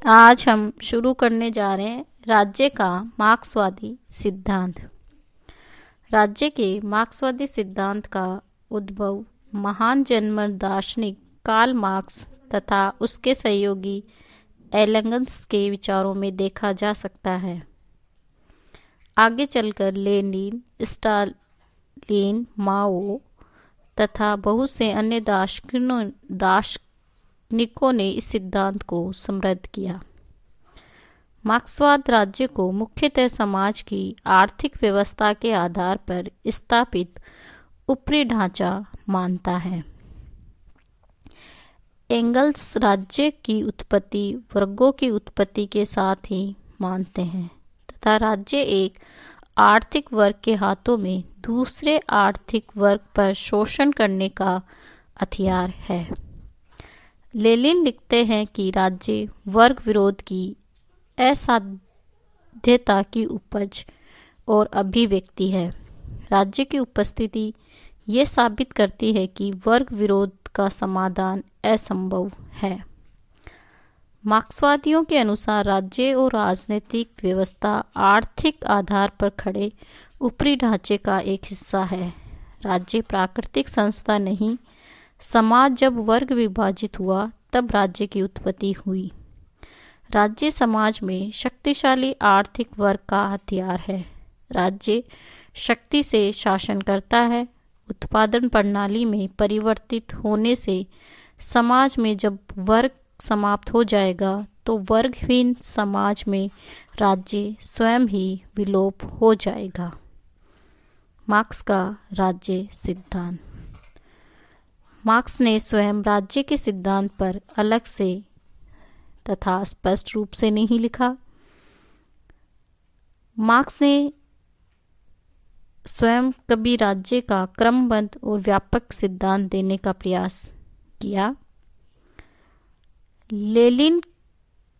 आज हम शुरू करने जा रहे हैं राज्य का मार्क्सवादी सिद्धांत। राज्य के मार्क्सवादी सिद्धांत का उद्भव महान जर्मन दार्शनिक कार्ल मार्क्स तथा उसके सहयोगी एंगल्स के विचारों में देखा जा सकता है। आगे चलकर लेनिन, स्टालिन, माओ तथा बहुत से अन्य दार्शनिकों ने इस सिद्धांत को समृद्ध किया। मार्क्सवाद राज्य को मुख्यतः समाज की आर्थिक व्यवस्था के आधार पर स्थापित ऊपरी ढांचा मानता है। एंगल्स राज्य की उत्पत्ति वर्गों की उत्पत्ति के साथ ही मानते हैं तथा राज्य एक आर्थिक वर्ग के हाथों में दूसरे आर्थिक वर्ग पर शोषण करने का हथियार है। लेनिन लिखते हैं कि राज्य वर्ग विरोध की असाध्यता की उपज और अभिव्यक्ति है। राज्य की उपस्थिति ये साबित करती है कि वर्ग विरोध का समाधान असंभव है। मार्क्सवादियों के अनुसार राज्य और राजनीतिक व्यवस्था आर्थिक आधार पर खड़े ऊपरी ढांचे का एक हिस्सा है। राज्य प्राकृतिक संस्था नहीं। समाज जब वर्ग विभाजित हुआ तब राज्य की उत्पत्ति हुई। राज्य समाज में शक्तिशाली आर्थिक वर्ग का हथियार है। राज्य शक्ति से शासन करता है। उत्पादन प्रणाली में परिवर्तित होने से समाज में जब वर्ग समाप्त हो जाएगा तो वर्गहीन समाज में राज्य स्वयं ही विलोप हो जाएगा। मार्क्स का राज्य सिद्धांत। मार्क्स ने स्वयं राज्य के सिद्धांत पर अलग से तथा स्पष्ट रूप से नहीं लिखा। मार्क्स ने स्वयं कभी राज्य का क्रमबद्ध और व्यापक सिद्धांत देने का प्रयास किया। लेनिन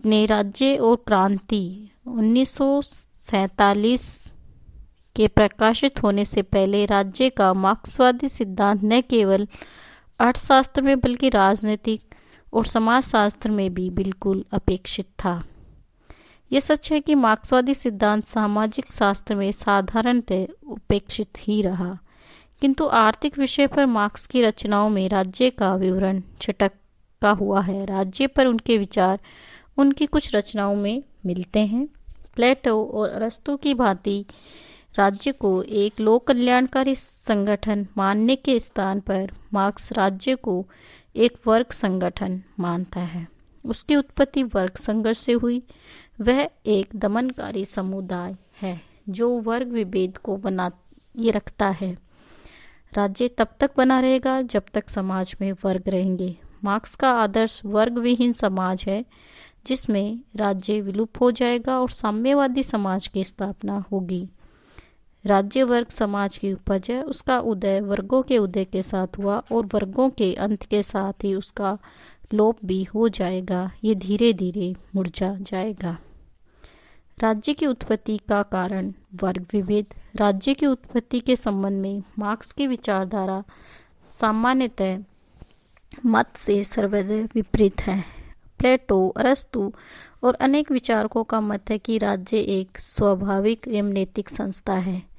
ने राज्य और क्रांति 1947 के प्रकाशित होने से पहले राज्य का मार्क्सवादी सिद्धांत न केवल अर्थशास्त्र में बल्कि राजनीतिक और समाजशास्त्र में भी बिल्कुल अपेक्षित था। यह सच है कि मार्क्सवादी सिद्धांत सामाजिक शास्त्र में साधारणतः उपेक्षित ही रहा, किंतु आर्थिक विषय पर मार्क्स की रचनाओं में राज्य का विवरण छिटका हुआ है। राज्य पर उनके विचार उनकी कुछ रचनाओं में मिलते हैं। प्लेटो और अरस्तु की भांति राज्य को एक लोक कल्याणकारी संगठन मानने के स्थान पर मार्क्स राज्य को एक वर्ग संगठन मानता है। उसकी उत्पत्ति वर्ग संघर्ष से हुई। वह एक दमनकारी समुदाय है जो वर्ग विभेद को बनाए रखता है। राज्य तब तक बना रहेगा जब तक समाज में वर्ग रहेंगे। मार्क्स का आदर्श वर्ग विहीन समाज है जिसमें राज्य विलुप्त हो जाएगा और साम्यवादी समाज की स्थापना होगी। राज्य वर्ग समाज की उपज है। उसका उदय वर्गों के उदय के साथ हुआ और वर्गों के अंत के साथ ही उसका लोप भी हो जाएगा। ये धीरे धीरे मुरझा जाएगा। राज्य की उत्पत्ति का कारण वर्ग विभेद। राज्य की उत्पत्ति के संबंध में मार्क्स की विचारधारा सामान्यतः मत से सर्वदा विपरीत है। प्लेटो, अरस्तु और अनेक विचारकों का मत है कि राज्य एक स्वाभाविक एवं नैतिक संस्था है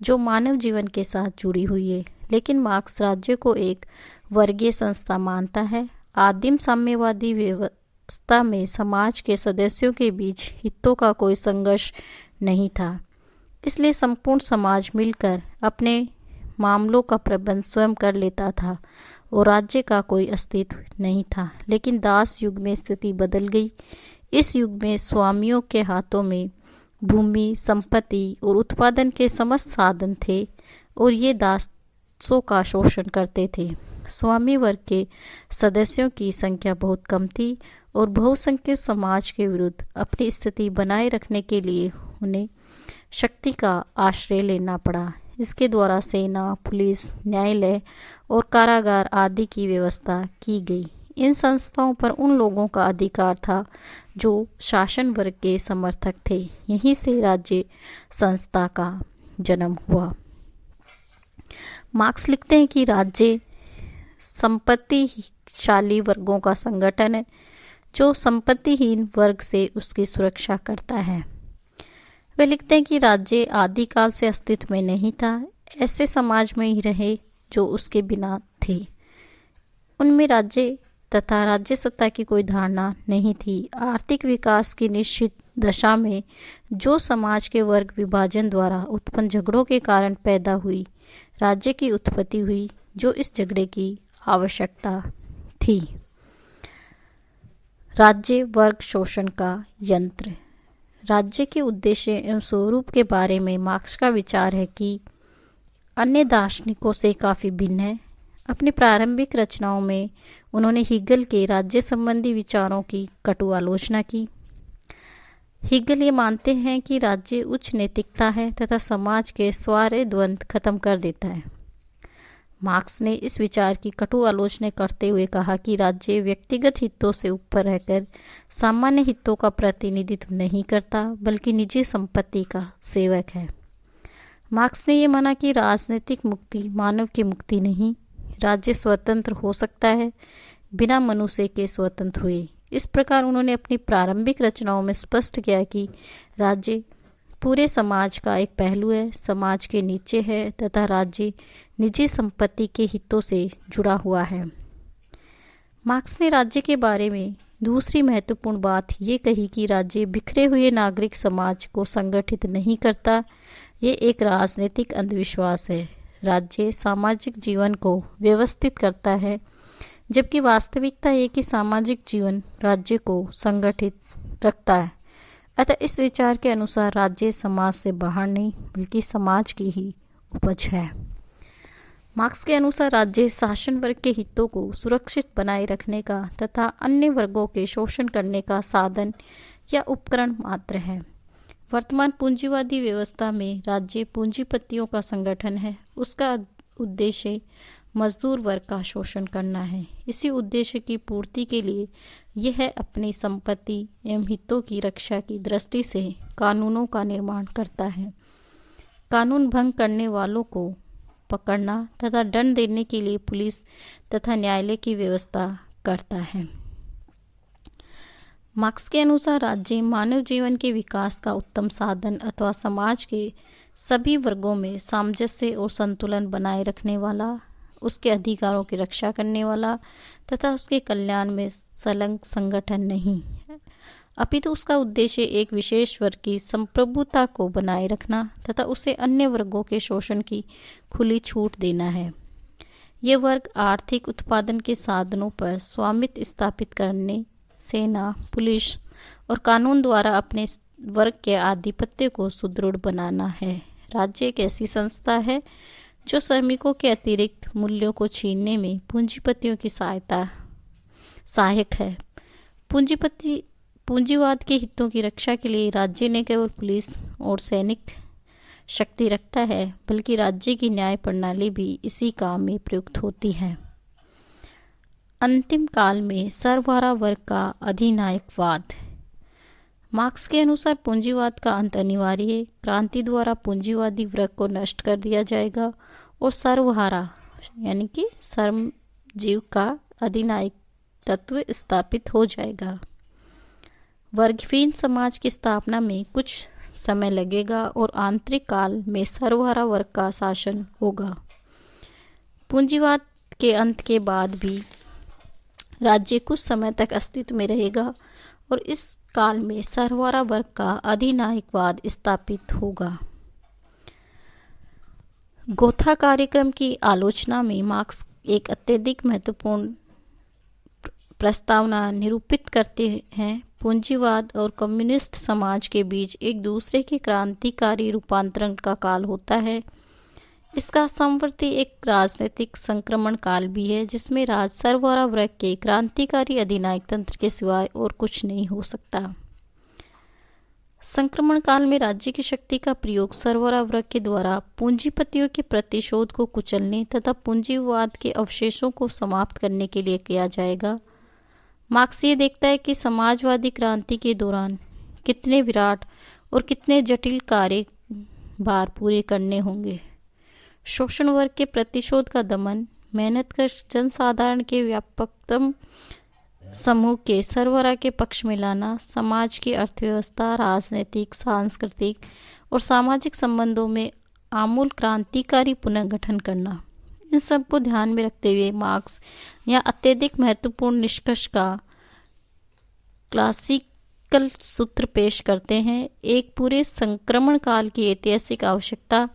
जो मानव जीवन के साथ जुड़ी हुई है, लेकिन मार्क्स राज्य को एक वर्गीय संस्था मानता है। आदिम साम्यवादी व्यवस्था में समाज के सदस्यों के बीच हितों का कोई संघर्ष नहीं था, इसलिए संपूर्ण समाज मिलकर अपने मामलों का प्रबंध स्वयं कर लेता था और राज्य का कोई अस्तित्व नहीं था। लेकिन दास युग में स्थिति बदल गई। इस युग में स्वामियों के हाथों में भूमि, संपत्ति और उत्पादन के समस्त साधन थे और ये दासों का शोषण करते थे। स्वामी वर्ग के सदस्यों की संख्या बहुत कम थी और बहुसंख्यक समाज के विरुद्ध अपनी स्थिति बनाए रखने के लिए उन्हें शक्ति का आश्रय लेना पड़ा। इसके द्वारा सेना, पुलिस, न्यायालय और कारागार आदि की व्यवस्था की गई। इन संस्थाओं पर उन लोगों का अधिकार था जो शासन वर्ग के समर्थक थे। यहीं से राज्य संस्था का जन्म हुआ। मार्क्स लिखते हैं कि राज्य संपत्तिशाली वर्गों का संगठन है जो संपत्तिहीन वर्ग से उसकी सुरक्षा करता है। वे लिखते हैं कि राज्य आदिकाल से अस्तित्व में नहीं था, ऐसे समाज में ही रहे जो उसके बिना थे। उनमें राज्य तथा राज्य सत्ता की कोई धारणा नहीं थी। आर्थिक विकास की निश्चित दशा में जो समाज के वर्ग विभाजन द्वारा उत्पन्न झगड़ों के कारण पैदा हुई, राज्य की उत्पत्ति हुई, जो इस झगड़े की आवश्यकता थी। राज्य वर्ग शोषण का यंत्र। राज्य के उद्देश्य एवं स्वरूप के बारे में मार्क्स का विचार है कि अन्य दार्शनिकों से काफ़ी भिन्न है। अपनी प्रारंभिक रचनाओं में उन्होंने हीगल के राज्य संबंधी विचारों की कटु आलोचना की। हीगल ये मानते हैं कि राज्य उच्च नैतिकता है तथा समाज के स्वार्थ द्वंद्व खत्म कर देता है। मार्क्स ने इस विचार की कटु आलोचना करते हुए कहा कि राज्य व्यक्तिगत हितों से ऊपर रहकर सामान्य हितों का प्रतिनिधित्व नहीं करता, बल्कि निजी संपत्ति का सेवक है। मार्क्स ने यह माना कि राजनीतिक मुक्ति मानव की मुक्ति नहीं, राज्य स्वतंत्र हो सकता है बिना मनुष्य के स्वतंत्र हुए। इस प्रकार उन्होंने अपनी प्रारंभिक रचनाओं में स्पष्ट किया कि राज्य पूरे समाज का एक पहलू है, समाज के नीचे है तथा राज्य निजी संपत्ति के हितों से जुड़ा हुआ है। मार्क्स ने राज्य के बारे में दूसरी महत्वपूर्ण बात ये कही कि राज्य बिखरे हुए नागरिक समाज को संगठित नहीं करता, ये एक राजनीतिक अंधविश्वास है। राज्य सामाजिक जीवन को व्यवस्थित करता है, जबकि वास्तविकता ये कि सामाजिक जीवन राज्य को संगठित रखता है। अतः इस विचार के अनुसार राज्य समाज से बाहर नहीं, बल्कि समाज की ही उपज है। मार्क्स के अनुसार राज्य शासन वर्ग के हितों को सुरक्षित बनाए रखने का तथा अन्य वर्गों के शोषण करने का साधन या उपकरण मात्र है। वर्तमान पूंजीवादी व्यवस्था में राज्य पूंजीपतियों का संगठन है। उसका उद्देश्य मजदूर वर्ग का शोषण करना है। इसी उद्देश्य की पूर्ति के लिए यह अपनी संपत्ति एवं हितों की रक्षा की दृष्टि से कानूनों का निर्माण करता है। कानून भंग करने वालों को पकड़ना तथा दंड देने के लिए पुलिस तथा न्यायालय की व्यवस्था करता है। मार्क्स के अनुसार राज्य मानव जीवन के विकास का उत्तम साधन अथवा समाज के सभी वर्गों में सामंजस्य और संतुलन बनाए रखने वाला, उसके अधिकारों की रक्षा करने वाला तथा उसके कल्याण में संलग्न संगठन नहीं है, अपितु उसका उद्देश्य एक विशेष वर्ग की संप्रभुता को बनाए रखना तथा उसे अन्य वर्गों के शोषण की खुली छूट देना है। ये वर्ग आर्थिक उत्पादन के साधनों पर स्वामित्व स्थापित करने, सेना, पुलिस और कानून द्वारा अपने वर्ग के आधिपत्य को सुदृढ़ बनाना है। राज्य एक ऐसी संस्था है जो श्रमिकों के अतिरिक्त मूल्यों को छीनने में पूंजीपतियों की सहायक है। पूंजीवाद के हितों की रक्षा के लिए राज्य न केवल पुलिस और सैनिक शक्ति रखता है, बल्कि राज्य की न्याय प्रणाली भी इसी काम में प्रयुक्त होती है। अंतिम काल में सर्वहारा वर्ग का अधिनायकवाद। मार्क्स के अनुसार पूंजीवाद का अंत अनिवार्य है। क्रांति द्वारा पूंजीवादी वर्ग को नष्ट कर दिया जाएगा और सर्वहारा यानी कि श्रमजीव का अधिनायक तत्व स्थापित हो जाएगा। वर्गहीन समाज की स्थापना में कुछ समय लगेगा और आंतरिक काल में सर्वहारा वर्ग का शासन होगा। पूंजीवाद के अंत के बाद भी राज्य कुछ समय तक अस्तित्व में रहेगा और इस काल में सर्वहारा वर्ग का अधिनायकवाद स्थापित होगा। गोथा कार्यक्रम की आलोचना में मार्क्स एक अत्यधिक महत्वपूर्ण प्रस्तावना निरूपित करते हैं। पूंजीवाद और कम्युनिस्ट समाज के बीच एक दूसरे के क्रांतिकारी रूपांतरण का काल होता है। इसका समवर्ती एक राजनीतिक संक्रमण काल भी है, जिसमें राज सर्वहारा वर्ग के क्रांतिकारी अधिनायक तंत्र के सिवाय और कुछ नहीं हो सकता। संक्रमण काल में राज्य की शक्ति का प्रयोग सर्वहारा वर्ग के द्वारा पूंजीपतियों के प्रतिशोध को कुचलने तथा पूंजीवाद के अवशेषों को समाप्त करने के लिए किया जाएगा। मार्क्स ये देखता है कि समाजवादी क्रांति के दौरान कितने विराट और कितने जटिल कार्य भार पूरे करने होंगे। शोषण वर्ग के प्रतिशोध का दमन, मेहनतकश जनसाधारण के व्यापकतम समूह के सरबराह के पक्ष में लाना, समाज की अर्थव्यवस्था, राजनीतिक, सांस्कृतिक और सामाजिक संबंधों में आमूल क्रांतिकारी पुनर्गठन करना। इन सब को ध्यान में रखते हुए मार्क्स यहाँ अत्यधिक महत्वपूर्ण निष्कर्ष का क्लासिकल सूत्र पेश करते हैं। एक पूरे संक्रमण काल की ऐतिहासिक आवश्यकता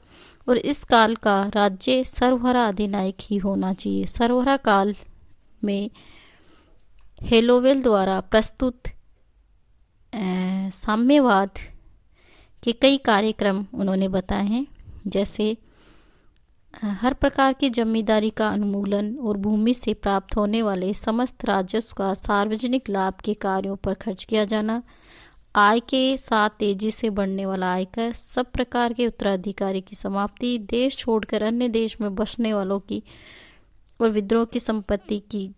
और इस काल का राज्य सर्वहारा अधिनायक ही होना चाहिए। सर्वहारा काल में हेलोवेल द्वारा प्रस्तुत साम्यवाद के कई कार्यक्रम उन्होंने बताए हैं, जैसे हर प्रकार की जमींदारी का उन्मूलन और भूमि से प्राप्त होने वाले समस्त राजस्व का सार्वजनिक लाभ के कार्यों पर खर्च किया जाना, आय के साथ तेजी से बढ़ने वाला आयकर, सब प्रकार के उत्तराधिकारी की समाप्ति, देश छोड़कर अन्य देश में बसने वालों की और विद्रोह की संपत्ति की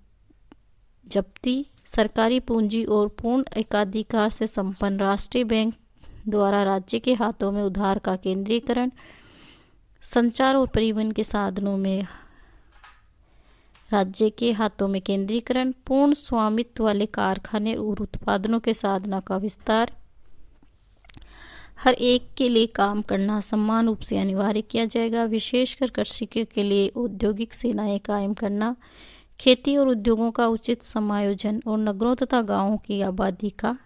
जब्ती, सरकारी पूंजी और पूर्ण एकाधिकार से संपन्न राष्ट्रीय बैंक द्वारा राज्य के हाथों में उधार का केंद्रीकरण, संचार और परिवहन के साधनों में राज्य के हाथों में केंद्रीकरण, पूर्ण स्वामित्व वाले कारखाने और उत्पादनों के साधनों का विस्तार, हर एक के लिए काम करना समान रूप से अनिवार्य किया जाएगा, विशेषकर कृषकों के लिए औद्योगिक सेनाएं कायम करना, खेती और उद्योगों का उचित समायोजन और नगरों तथा गांवों की आबादी का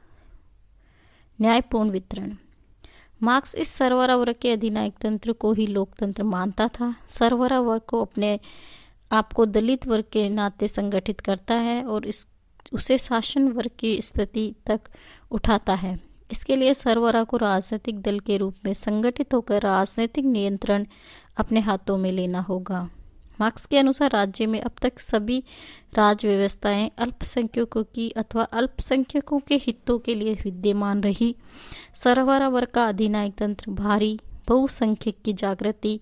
न्यायपूर्ण वितरण। मार्क्स इस सरबराह वर्ग के अधिनायक तंत्र को ही लोकतंत्र मानता था। सरबराह वर्ग को अपने आप को दलित वर्ग के नाते संगठित करता है और उसे शासन वर्ग की स्थिति तक उठाता है। इसके लिए सरबराह को राजनीतिक दल के रूप में संगठित होकर राजनीतिक नियंत्रण अपने हाथों में लेना होगा। मार्क्स के अनुसार राज्य में अब तक सभी राज व्यवस्थाएं अल्पसंख्यकों की अथवा अल्पसंख्यकों के हितों के लिए विद्यमान रही। सरबराह वर्ग का अधिनायक तंत्र भारी बहुसंख्यक की जागृति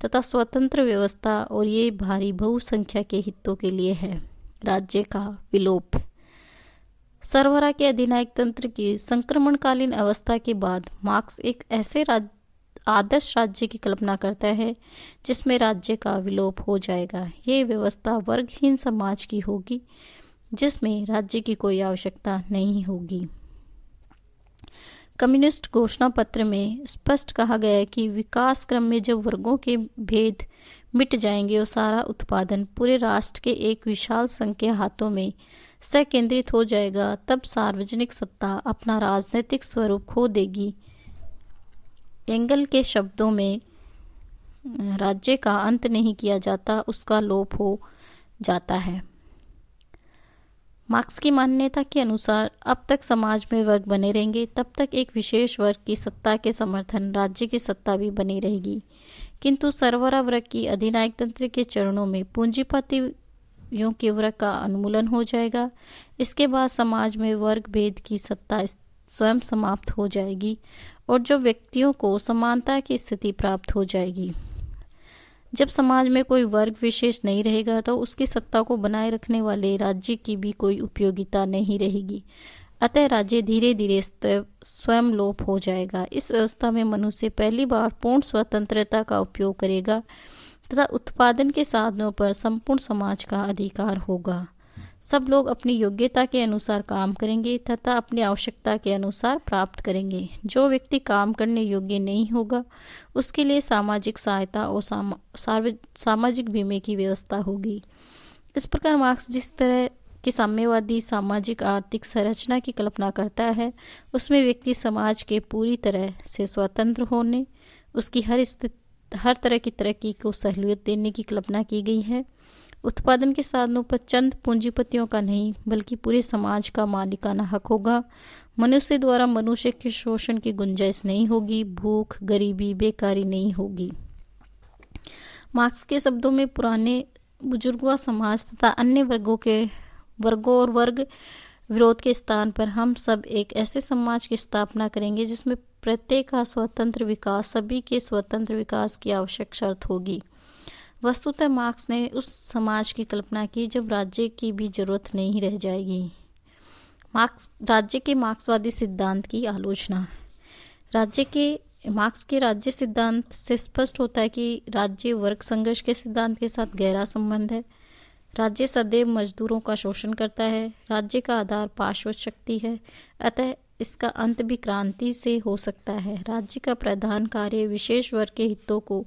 तथा स्वतंत्र व्यवस्था और ये भारी बहुसंख्या के हितों के लिए है। राज्य का विलोप। सरबराह के अधिनायक तंत्र की संक्रमणकालीन अवस्था के बाद मार्क्स एक ऐसे आदर्श राज्य की कल्पना करता है जिसमें राज्य का विलोप हो जाएगा। ये व्यवस्था वर्गहीन समाज की होगी जिसमें राज्य की कोई आवश्यकता नहीं होगी। कम्युनिस्ट घोषणा पत्र में स्पष्ट कहा गया है कि विकास क्रम में जब वर्गों के भेद मिट जाएंगे और सारा उत्पादन पूरे राष्ट्र के एक विशाल संघ के हाथों में संकेंद्रित हो जाएगा, तब सार्वजनिक सत्ता अपना राजनीतिक स्वरूप खो देगी। एंगल के शब्दों में राज्य का अंत नहीं किया जाता, उसका लोप हो जाता है। मार्क्स की मान्यता के अनुसार अब तक समाज में वर्ग बने रहेंगे, तब तक एक विशेष वर्ग की सत्ता के समर्थन राज्य की सत्ता भी बनी रहेगी। किंतु सरबराह वर्ग की अधिनायक तंत्र के चरणों में पूंजीपतियों के वर्ग का उन्मूलन हो जाएगा। इसके बाद समाज में वर्ग भेद की सत्ता स्वयं समाप्त हो जाएगी और जो व्यक्तियों को समानता की स्थिति प्राप्त हो जाएगी। जब समाज में कोई वर्ग विशेष नहीं रहेगा तो उसकी सत्ता को बनाए रखने वाले राज्य की भी कोई उपयोगिता नहीं रहेगी। अतः राज्य धीरे धीरे स्वयं लोप हो जाएगा। इस व्यवस्था में मनुष्य पहली बार पूर्ण स्वतंत्रता का उपयोग करेगा तथा उत्पादन के साधनों पर संपूर्ण समाज का अधिकार होगा। सब लोग अपनी योग्यता के अनुसार काम करेंगे तथा अपनी आवश्यकता के अनुसार प्राप्त करेंगे। जो व्यक्ति काम करने योग्य नहीं होगा उसके लिए सामाजिक सहायता और सामाजिक बीमे की व्यवस्था होगी। इस प्रकार मार्क्स जिस तरह की साम्यवादी सामाजिक आर्थिक संरचना की कल्पना करता है उसमें व्यक्ति समाज के पूरी तरह से स्वतंत्र होने, उसकी हर तरह की तरक्की को सहूलियत देने की कल्पना की गई है। उत्पादन के साधनों पर चंद पूंजीपतियों का नहीं बल्कि पूरे समाज का मालिकाना हक होगा। मनुष्य द्वारा मनुष्य के शोषण की गुंजाइश नहीं होगी। भूख, गरीबी, बेकारी नहीं होगी। मार्क्स के शब्दों में पुराने बुजुर्गों समाज तथा अन्य वर्गों और वर्ग विरोध के स्थान पर हम सब एक ऐसे समाज की स्थापना करेंगे जिसमें प्रत्येक का स्वतंत्र विकास सभी के स्वतंत्र विकास की आवश्यक शर्त होगी। वस्तुतः मार्क्स ने उस समाज की कल्पना की जब राज्य की भी जरूरत नहीं रह जाएगी। राज्य के मार्क्सवादी सिद्धांत की आलोचना। मार्क्स के राज्य सिद्धांत से स्पष्ट होता है कि राज्य वर्ग संघर्ष के सिद्धांत के साथ गहरा संबंध है। राज्य सदैव मजदूरों का शोषण करता है। राज्य का आधार पार्श्व शक्ति है, अतः इसका अंत भी क्रांति से हो सकता है। राज्य का प्रधान कार्य विशेष वर्ग के हितों को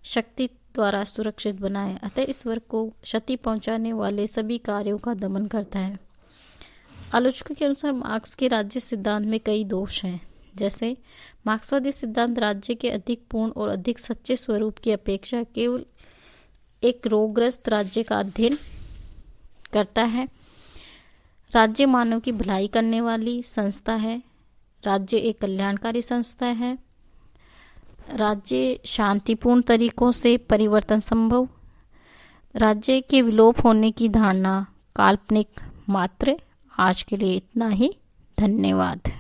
शक्ति द्वारा सुरक्षित बनाए, अतः इस वर्ग को क्षति पहुंचाने वाले सभी कार्यों का दमन करता है। आलोचकों के अनुसार मार्क्स के राज्य सिद्धांत में कई दोष हैं, जैसे मार्क्सवादी सिद्धांत राज्य के अधिक पूर्ण और अधिक सच्चे स्वरूप की अपेक्षा केवल एक रोगग्रस्त राज्य का अध्ययन करता है। राज्य मानव की भलाई करने वाली संस्था है। राज्य एक कल्याणकारी संस्था है। राज्य शांतिपूर्ण तरीकों से परिवर्तन संभव। राज्य के विलोप होने की धारणा काल्पनिक मात्र। आज के लिए इतना ही। धन्यवाद।